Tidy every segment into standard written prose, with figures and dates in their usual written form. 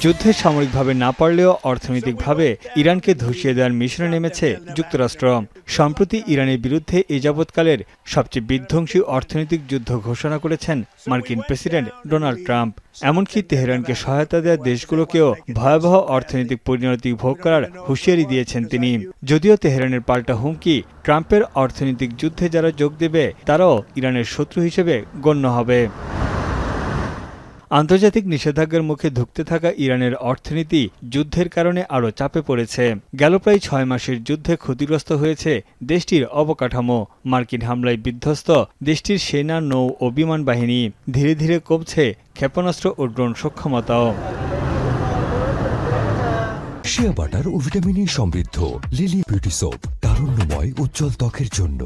যুদ্ধে সামরিকভাবে না পারলেও অর্থনৈতিকভাবে ইরানকে ধসিয়ে দেওয়ার মিশনে নেমেছে যুক্তরাষ্ট্র। সম্প্রতি ইরানের বিরুদ্ধে এ যাবৎকালের সবচেয়ে বিধ্বংসী অর্থনৈতিক যুদ্ধ ঘোষণা করেছেন মার্কিন প্রেসিডেন্ট ডোনাল্ড ট্রাম্প। এমনকি তেহরানকে সহায়তা দেওয়া দেশগুলোকেও ভয়াবহ অর্থনৈতিক পরিণতি ভোগ করার হুঁশিয়ারি দিয়েছেন তিনি। যদিও তেহরানের পাল্টা হুমকি, ট্রাম্পের অর্থনৈতিক যুদ্ধে যারা যোগ দেবে তারাও ইরানের শত্রু হিসেবে গণ্য হবে। আন্তর্জাতিক নিষেধাজ্ঞার মুখে ধুঁকতে থাকা ইরানের অর্থনীতি যুদ্ধের কারণে আরও চাপে পড়েছে। গেল প্রায় 6 মাসের যুদ্ধে ক্ষতিগ্রস্ত হয়েছে দেশটির অবকাঠামো। মার্কিন হামলায় বিধ্বস্ত দেশটির সেনা, নৌ ও বিমান বাহিনী। ধীরে ধীরে কমছে ক্ষেপণাস্ত্র ও ড্রোন সক্ষমতাও। শিয়া বাটার ও ভিটামিন সমৃদ্ধ লিলি বিউটি সোপ, তারুণ্যময় উজ্জ্বল ত্বকের জন্য।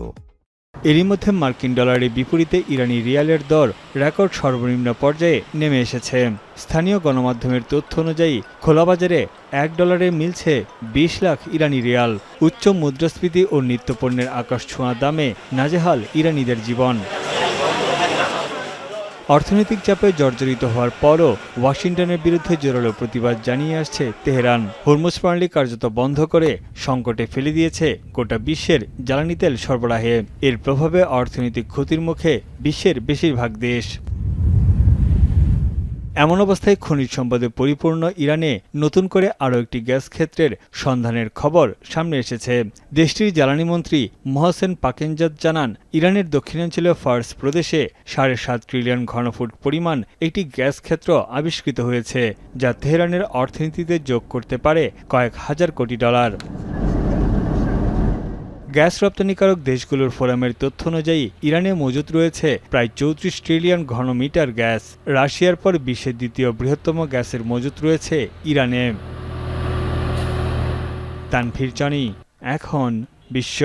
এরই মধ্যে মার্কিন ডলারের বিপরীতে ইরানি রিয়ালের দর রেকর্ড সর্বনিম্ন পর্যায়ে নেমে এসেছে। স্থানীয় গণমাধ্যমের তথ্য অনুযায়ী খোলা বাজারে $1 মিলছে 20 লাখ ইরানি রিয়াল। উচ্চ মুদ্রাস্ফীতি ও নিত্যপণ্যের আকাশছোঁয়া দামে নাজেহাল ইরানিদের জীবন। অর্থনৈতিক চাপে জর্জরিত হওয়ার পরও ওয়াশিংটনের বিরুদ্ধে জোরালো প্রতিবাদ জানিয়ে আসছে তেহরান। হরমুজ প্রণালী কার্যত বন্ধ করে সংকটে ফেলে দিয়েছে গোটা বিশ্বের জ্বালানি তেল সরবরাহে। এর প্রভাবে অর্থনৈতিক ক্ষতির মুখে বিশ্বের বেশিরভাগ দেশ। এমন অবস্থায় খনিজ সম্পদে পরিপূর্ণ ইরানে নতুন করে আরও একটি গ্যাস ক্ষেত্রের সন্ধানের খবর সামনে এসেছে। দেশটির জ্বালানি মন্ত্রী মোহসেন পাকেনজাদ জানান, ইরানের দক্ষিণাঞ্চলীয় ফার্স প্রদেশে 7.5 ট্রিলিয়ন ঘনফুট পরিমাণ একটি গ্যাস ক্ষেত্র আবিষ্কৃত হয়েছে, যা তেহরানের অর্থনীতিতে যোগ করতে পারে কয়েক হাজার কোটি ডলার। গ্যাস রপ্তানিকারক দেশগুলোর ফোরামের তথ্য অনুযায়ী ইরানে মজুত রয়েছে প্রায় 34 ট্রিলিয়ন ঘনমিটার গ্যাস। রাশিয়ার পর বিশ্বের দ্বিতীয় বৃহত্তম গ্যাসের মজুত রয়েছে ইরানে। তানভীর জানি, এখন বিশ্ব।